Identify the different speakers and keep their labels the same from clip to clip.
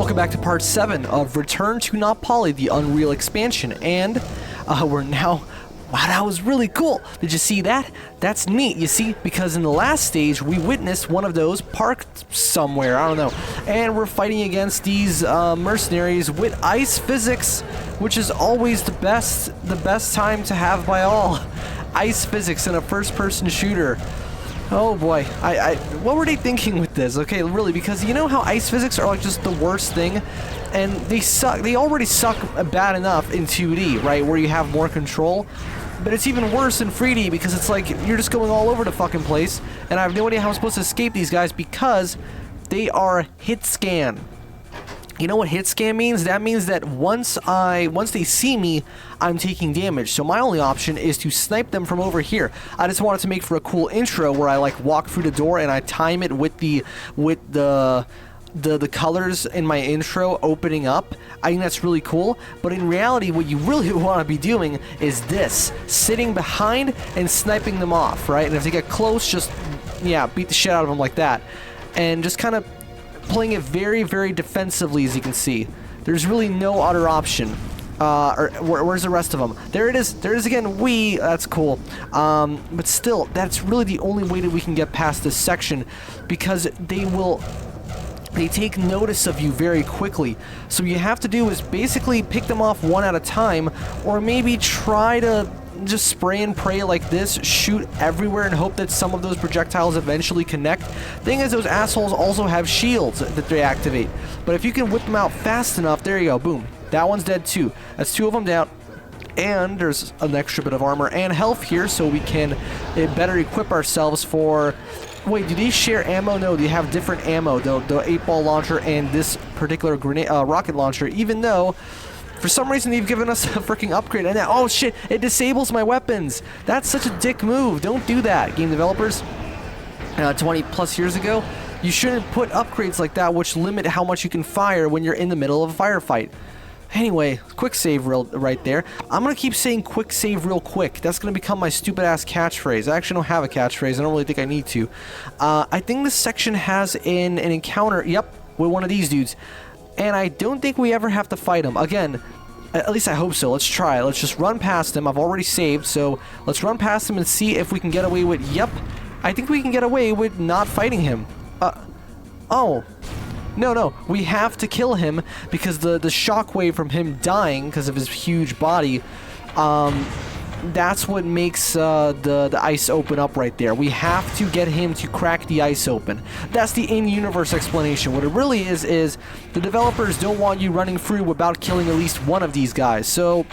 Speaker 1: welcome back to part 7 of Return to Not Pali, the Unreal expansion, and we're now... Wow, that was really cool. Did you see that? That's neat, you see, because in the last stage, we witnessed one of those parked somewhere, I don't know, and we're fighting against these mercenaries with ice physics, which is always the best time to have by all. Ice physics in a first-person shooter. Oh boy, what were they thinking with this? Okay, really, because you know how ice physics are like just the worst thing? And they suck, they already suck bad enough in 2D, right, where you have more control. But it's even worse in 3D because it's like you're just going all over the fucking place, and I have no idea how I'm supposed to escape these guys because they are hit scan. You know what hit scan means? That means that once they see me, I'm taking damage. So my only option is to snipe them from over here. I just wanted to make for a cool intro where I like walk through the door and I time it with the colors in my intro opening up. I think that's really cool, but in reality what you really want to be doing is this, sitting behind and sniping them off, right? And if they get close, just yeah, beat the shit out of them like that, and just kind of playing it very, very defensively. As you can see, there's really no other option. Where's the rest of them? There it is. There it is again. That's cool. But still, that's really the only way that we can get past this section, because they take notice of you very quickly. So what you have to do is basically pick them off one at a time, or maybe try to just spray and pray like this, shoot everywhere and hope that some of those projectiles eventually connect. Thing is, those assholes also have shields that they activate. But if you can whip them out fast enough, there you go, boom. That one's dead too. That's 2 of them down. And there's an extra bit of armor and health here, so we can better equip ourselves for... Wait, do these share ammo? No, they have different ammo. The 8-ball launcher and this particular grenade rocket launcher, even though for some reason they've given us a freaking upgrade. And now, oh shit, it disables my weapons. That's such a dick move. Don't do that, game developers. 20 plus years ago, you shouldn't put upgrades like that which limit how much you can fire when you're in the middle of a firefight. Anyway, quick save right there. I'm going to keep saying quick save real quick. That's going to become my stupid ass catchphrase. I actually don't have a catchphrase. I don't really think I need to. I think this section has an encounter, yep, with one of these dudes. And I don't think we ever have to fight him. Again, at least I hope so. Let's try. Let's just run past him. I've already saved, so let's run past him and see if we can get away with... Yep, I think we can get away with not fighting him. Oh. No, we have to kill him because the shockwave from him dying because of his huge body, that's what makes the ice open up right there. We have to get him to crack the ice open. That's the in-universe explanation. What it really is the developers don't want you running through without killing at least one of these guys. So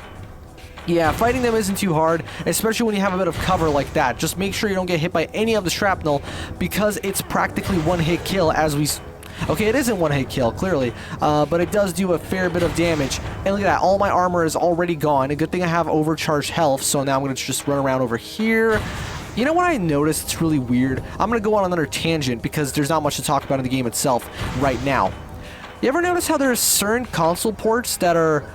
Speaker 1: yeah, fighting them isn't too hard, especially when you have a bit of cover like that. Just make sure you don't get hit by any of the shrapnel because it's practically one-hit kill as we... Okay, it isn't one-hit kill, clearly, but it does do a fair bit of damage. And look at that, all my armor is already gone. A good thing I have overcharged health, so now I'm going to just run around over here. You know what I noticed? It's really weird. I'm going to go on another tangent because there's not much to talk about in the game itself right now. You ever notice how there's certain console ports that are...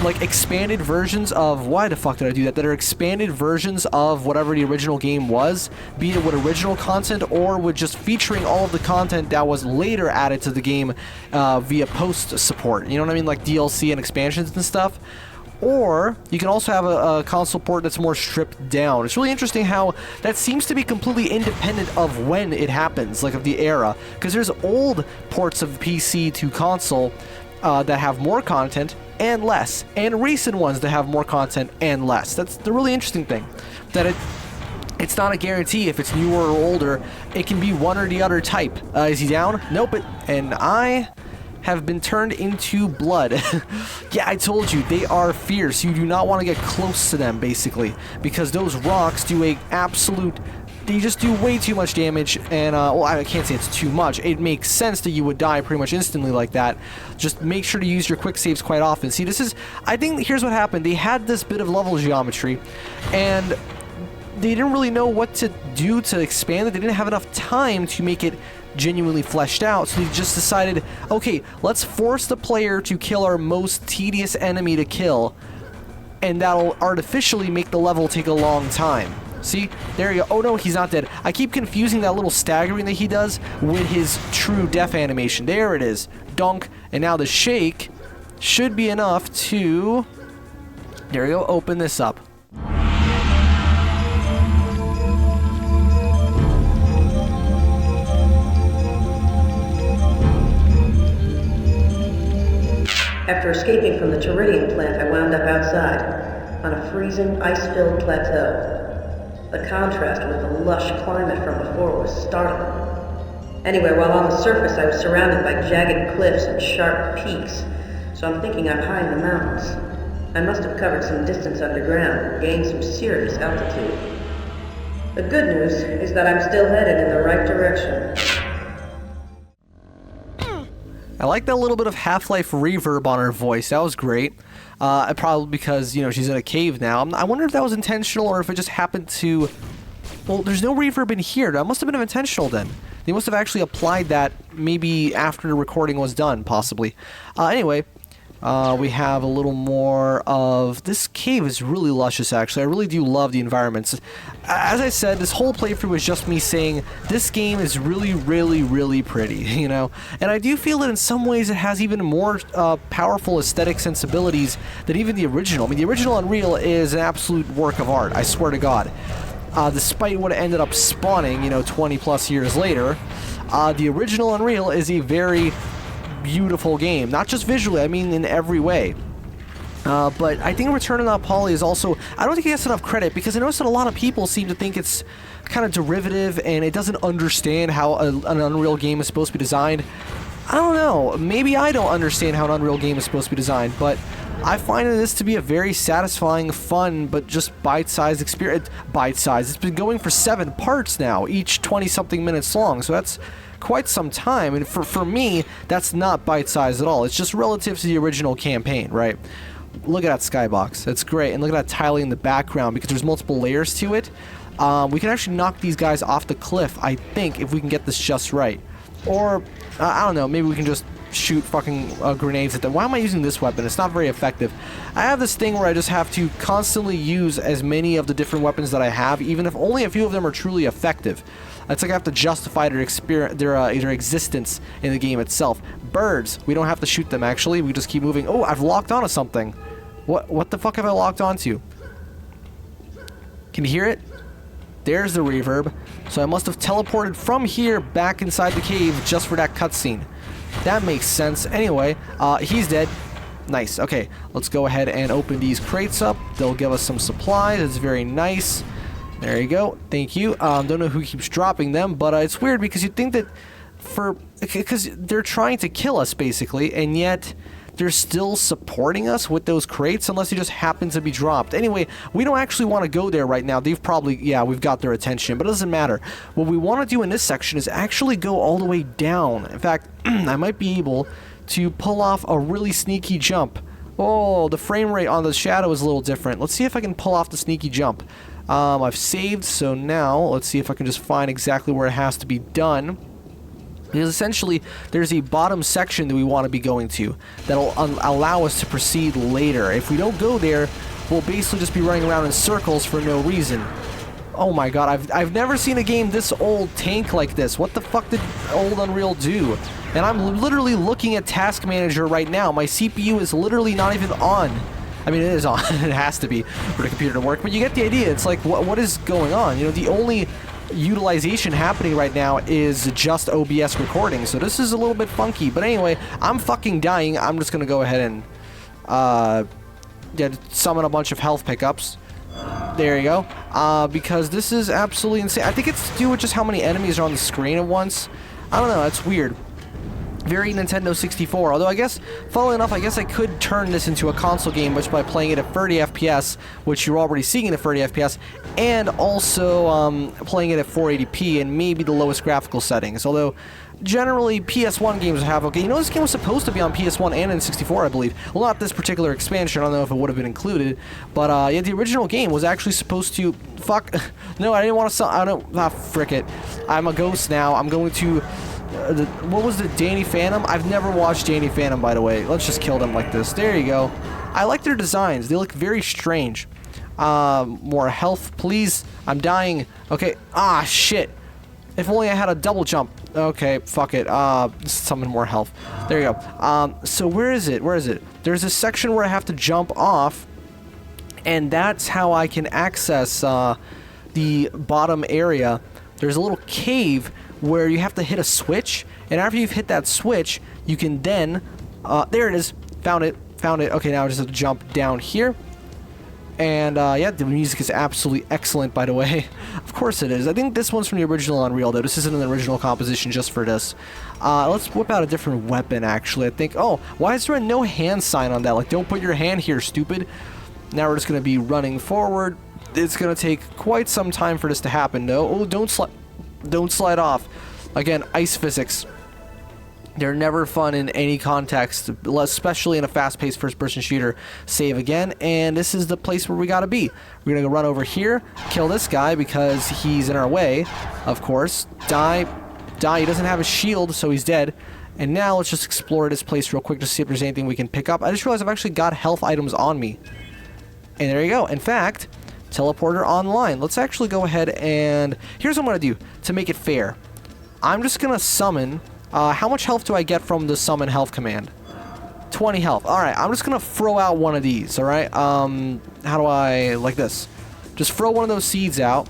Speaker 1: like expanded versions of... Why the fuck did I do that? That are expanded versions of whatever the original game was, be it with original content or with just featuring all of the content that was later added to the game via post support. You know what I mean? Like DLC and expansions and stuff. Or you can also have a console port that's more stripped down. It's really interesting how that seems to be completely independent of when it happens, like of the era. Because there's old ports of PC to console that have more content and less, and recent ones that have more content and less. That's the really interesting thing, that it's not a guarantee if it's newer or older. It can be one or the other type. Is he down? Nope. And I have been turned into blood. Yeah, I told you, they are fierce. You do not want to get close to them, basically, because those rocks do a absolute... They just do way too much damage, and, well, I can't say it's too much. It makes sense that you would die pretty much instantly like that. Just make sure to use your quick saves quite often. See, this is... I think here's what happened. They had this bit of level geometry, and they didn't really know what to do to expand it. They didn't have enough time to make it genuinely fleshed out, so they just decided, okay, let's force the player to kill our most tedious enemy to kill, and that'll artificially make the level take a long time. See? There you go. Oh no, he's not dead. I keep confusing that little staggering that he does with his true death animation. There it is. Donk. And now the shake should be enough to, there we go, open this up.
Speaker 2: After escaping from the Teridium plant, I wound up outside, on a freezing, ice-filled plateau. The contrast with the lush climate from before was startling. Anyway, while on the surface, I was surrounded by jagged cliffs and sharp peaks, so I'm thinking I'm high in the mountains. I must have covered some distance underground and gained some serious altitude. The good news is that I'm still headed in the right direction.
Speaker 1: I like that little bit of Half-Life reverb on her voice. That was great. Probably because, you know, she's in a cave now. I wonder if that was intentional or if it just happened to... Well, there's no reverb in here. That must have been intentional then. They must have actually applied that maybe after the recording was done, possibly. Anyway, we have a little more of... This cave is really luscious, actually. I really do love the environments. As I said, this whole playthrough was just me saying, this game is really, really, really pretty, you know? And I do feel that in some ways it has even more powerful aesthetic sensibilities than even the original. I mean, the original Unreal is an absolute work of art, I swear to God. Despite what it ended up spawning, you know, 20 plus years later, the original Unreal is a very beautiful game. Not just visually, I mean in every way. But I think Return to Pali is also... I don't think it gets enough credit, because I noticed that a lot of people seem to think it's kind of derivative and it doesn't understand how an Unreal game is supposed to be designed. I don't know. Maybe I don't understand how an Unreal game is supposed to be designed, but I find this to be a very satisfying, fun, but just bite-sized experience. Bite-sized. It's been going for 7 parts now, each 20-something minutes long, so that's quite some time. And for me, that's not bite-sized at all. It's just relative to the original campaign, right? Look at that skybox. That's great. And look at that tiling in the background, because there's multiple layers to it. We can actually knock these guys off the cliff, I think, if we can get this just right. Or, I don't know, maybe we can just shoot fucking grenades at them. Why am I using this weapon? It's not very effective. I have this thing where I just have to constantly use as many of the different weapons that I have, even if only a few of them are truly effective. It's like I have to justify their existence in the game itself. Birds, we don't have to shoot them, actually. We just keep moving. Oh, I've locked onto something. What the fuck have I locked onto? Can you hear it? There's the reverb. So I must have teleported from here back inside the cave just for that cutscene. That makes sense. Anyway, he's dead. Nice. Okay, let's go ahead and open these crates up. They'll give us some supplies. It's very nice. There you go. Thank you. Don't know who keeps dropping them, but it's weird because you'd think that because they're trying to kill us, basically, and yet they're still supporting us with those crates unless they just happen to be dropped. Anyway, we don't actually want to go there right now. They've probably, yeah, we've got their attention, but it doesn't matter. What we want to do in this section is actually go all the way down. In fact, I might be able to pull off a really sneaky jump. Oh, the frame rate on the shadow is a little different. Let's see if I can pull off the sneaky jump. I've saved, so now let's see if I can just find exactly where it has to be done. Because essentially, there's a bottom section that we want to be going to that'll allow us to proceed later. If we don't go there, we'll basically just be running around in circles for no reason. Oh my god, I've never seen a game this old tank like this. What the fuck did old Unreal do? And I'm literally looking at Task Manager right now. My CPU is literally not even on. I mean, it is on. It has to be for the computer to work. But you get the idea. It's like, what is going on? You know, the only utilization happening right now is just OBS recording, so this is a little bit funky. But anyway, I'm fucking dying. I'm just gonna go ahead and yeah, summon a bunch of health pickups. There you go. Because this is absolutely insane. I think it's to do with just how many enemies are on the screen at once. I don't know, that's weird. Very Nintendo 64, although I guess, funnily enough, I guess I could turn this into a console game just by playing it at 30 FPS, which you're already seeing at 30 FPS, and also playing it at 480p and maybe the lowest graphical settings, although generally PS1 games have okay. You know, this game was supposed to be on PS1 and N64, I believe. Well, not this particular expansion, I don't know if it would have been included, but yeah, the original game was actually supposed to, fuck, no, I didn't want to sell, I don't, frick it. I'm a ghost now, I'm going to... what was the Danny Phantom? I've never watched Danny Phantom, by the way. Let's just kill them like this. There you go. I like their designs. They look very strange. More health, please. I'm dying. Okay. Ah, shit. If only I had a double jump. Okay, fuck it. Summon more health. There you go. So where is it? Where is it? There's a section where I have to jump off, and that's how I can access the bottom area. There's a little cave where you have to hit a switch, and after you've hit that switch, you can then... there it is. Found it. Found it. Okay, now I just have to jump down here. And, yeah, the music is absolutely excellent, by the way. Of course it is. I think this one's from the original Unreal, though. This isn't an original composition just for this. Let's whip out a different weapon, actually. I think... Oh, why is there a no hand sign on that? Like, don't put your hand here, stupid. Now we're just going to be running forward. It's going to take quite some time for this to happen, though. Oh, don't slide off. Again, ice physics. They're never fun in any context, especially in a fast-paced first-person shooter. Save again, and this is the place where we gotta be. We're gonna go run over here, kill this guy because he's in our way, of course. Die. He doesn't have a shield, so he's dead. And now let's just explore this place real quick to see if there's anything we can pick up. I just realized I've actually got health items on me. And there you go. In fact, teleporter online. Let's actually go ahead and... Here's what I'm gonna do to make it fair. I'm just gonna summon... how much health do I get from the summon health command? 20 health. Alright, I'm just gonna throw out one of these, alright? How do I... like this. Just throw one of those seeds out.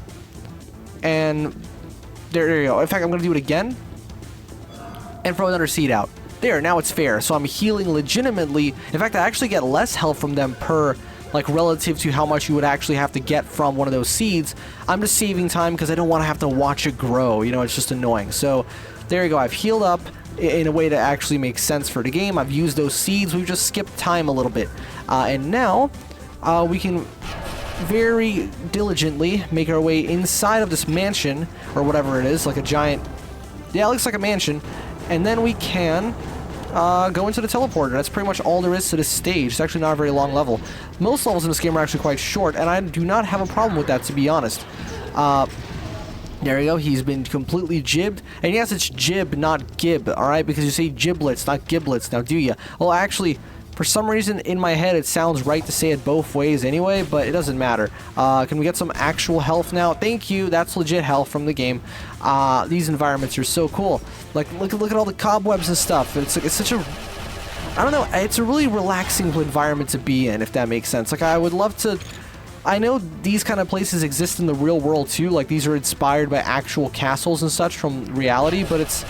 Speaker 1: And... There you go. In fact, I'm gonna do it again. And throw another seed out. There, now it's fair. So I'm healing legitimately. In fact, I actually get less health from them per... like, relative to how much you would actually have to get from one of those seeds. I'm just saving time because I don't want to have to watch it grow. You know, it's just annoying. So... there you go, I've healed up in a way that actually makes sense for the game. I've used those seeds, we've just skipped time a little bit. And now, we can very diligently make our way inside of this mansion, or whatever it is, like a giant... yeah, it looks like a mansion. And then we can go into the teleporter. That's pretty much all there is to this stage. It's actually not a very long level. Most levels in this game are actually quite short, and I do not have a problem with that, to be honest. There you go, he's been completely jibbed. And yes, it's jib, not gib, alright? Because you say giblets, not giblets, now do you? Well, actually, for some reason in my head it sounds right to say it both ways anyway, but it doesn't matter. Can we get some actual health now? Thank you, that's legit health from the game. These environments are so cool. Like, look at all the cobwebs and stuff. It's such a... I don't know, it's a really relaxing environment to be in, if that makes sense. Like, I would love to... I know these kind of places exist in the real world too, like these are inspired by actual castles and such from reality, but it's...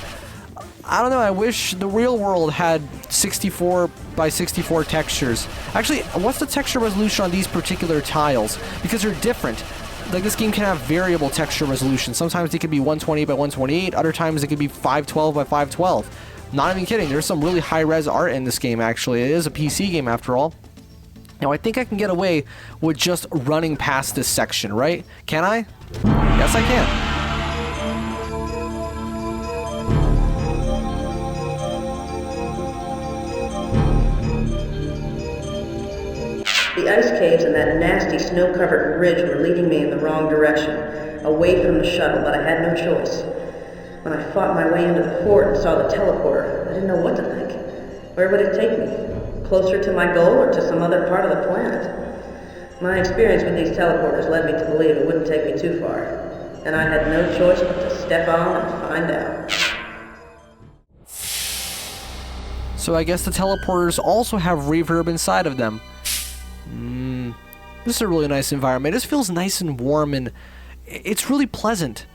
Speaker 1: I don't know, I wish the real world had 64 by 64 textures. Actually, what's the texture resolution on these particular tiles? Because they're different. Like, this game can have variable texture resolution. Sometimes they can be 120 by 128, other times it can be 512 by 512. Not even kidding, there's some really high-res art in this game, actually. It is a PC game, after all. Now, I think I can get away with just running past this section, right? Can I? Yes, I can.
Speaker 2: The ice caves and that nasty snow-covered ridge were leading me in the wrong direction, away from the shuttle, but I had no choice. When I fought my way into the fort and saw the teleporter, I didn't know what to think. Where would it take me? Closer to my goal or to some other part of the planet? My experience with these teleporters led me to believe it wouldn't take me too far, and I had no choice but to step on and find out.
Speaker 1: So I guess the teleporters also have reverb inside of them. This is a really nice environment. This feels nice and warm, and it's really pleasant.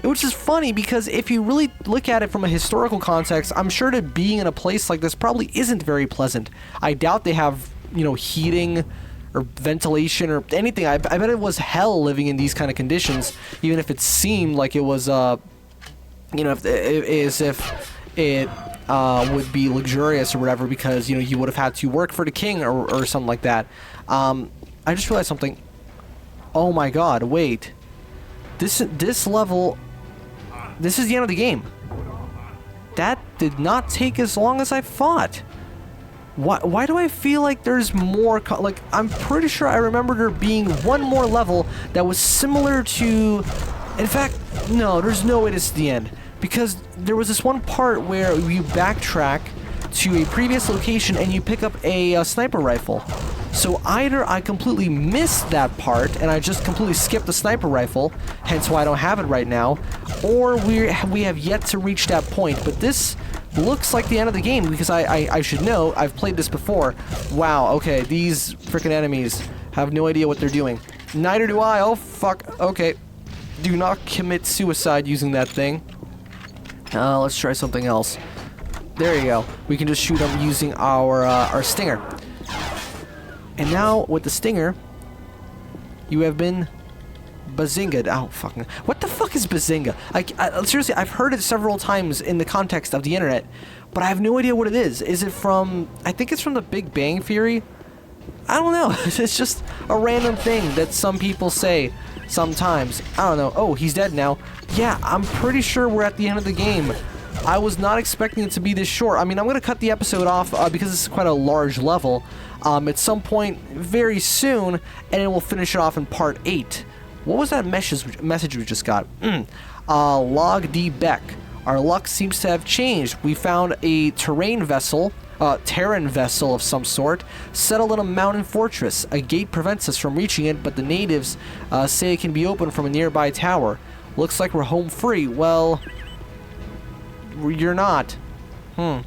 Speaker 1: Which is funny, because if you really look at it from a historical context, I'm sure that being in a place like this probably isn't very pleasant. I doubt they have, you know, heating or ventilation or anything. I bet it was hell living in these kind of conditions, even if it seemed like it was, you know, as if it would be luxurious or whatever, because, you know, you would have had to work for the king or something like that. I just realized something. Oh my god, wait. This level, this is the end of the game. That did not take as long as I thought. Why do I feel like there's more, like, I'm pretty sure I remember there being one more level that was similar to, in fact, no, there's no way this is the end. Because there was this one part where you backtrack to a previous location and you pick up a sniper rifle. So either I completely missed that part and I just completely skipped the sniper rifle, hence why I don't have it right now, or we have yet to reach that point. But this looks like the end of the game because I should know, I've played this before. Wow, okay, these freaking enemies have no idea what they're doing. Neither do I. Oh, fuck. Okay. Do not commit suicide using that thing. Let's try something else. There you go. We can just shoot them using our stinger. And now, with the stinger, you have been bazinga'd. Oh, fucking... What the fuck is bazinga? Seriously, I've heard it several times in the context of the internet, but I have no idea what it is. Is it from... I think it's from the Big Bang Theory? I don't know. It's just a random thing that some people say sometimes. I don't know. Oh, he's dead now. Yeah, I'm pretty sure we're at the end of the game. I was not expecting it to be this short. I mean, I'm going to cut the episode off because it's quite a large level at some point very soon, and then we'll finish it off in part 8. What was that message we just got? Log D. Beck. Our luck seems to have changed. We found a Terran vessel of some sort, settled in a mountain fortress. A gate prevents us from reaching it, but the natives say it can be opened from a nearby tower. Looks like we're home free. Well, you're not. Oh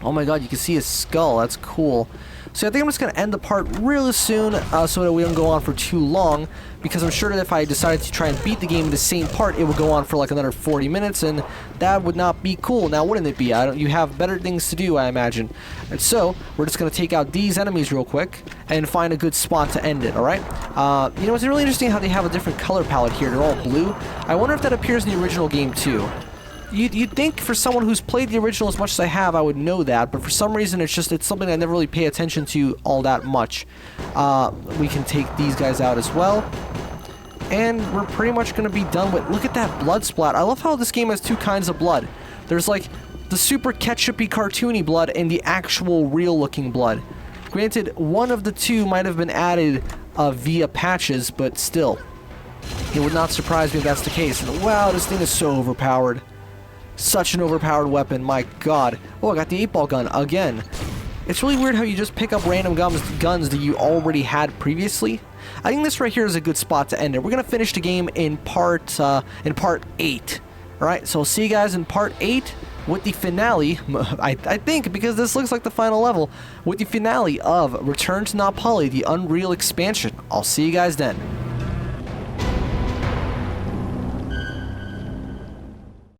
Speaker 1: my god, you can see his skull. That's cool. So I think I'm just going to end the part really soon so that we don't go on for too long, because I'm sure that if I decided to try and beat the game in the same part, it would go on for like another 40 minutes, and that would not be cool. Now, wouldn't it be? You have better things to do, I imagine. And so, we're just going to take out these enemies real quick and find a good spot to end it, alright? You know, it's really interesting how they have a different color palette here. They're all blue. I wonder if that appears in the original game, too. You'd think for someone who's played the original as much as I have, I would know that, but for some reason it's something I never really pay attention to all that much. We can take these guys out as well. And we're pretty much going to be done with... Look at that blood splat. I love how this game has two kinds of blood. There's like the super ketchupy cartoony blood and the actual real looking blood. Granted, one of the two might have been added via patches, but still. It would not surprise me if that's the case. And wow, this thing is so overpowered. Such an overpowered weapon, my god. Oh, I got the 8-ball gun again. It's really weird how you just pick up random guns that you already had previously. I think this right here is a good spot to end it. We're going to finish the game in part 8. Alright, so I'll see you guys in part 8 with the finale, I think, because this looks like the final level, with the finale of Return to Pali, the Unreal expansion. I'll see you guys then.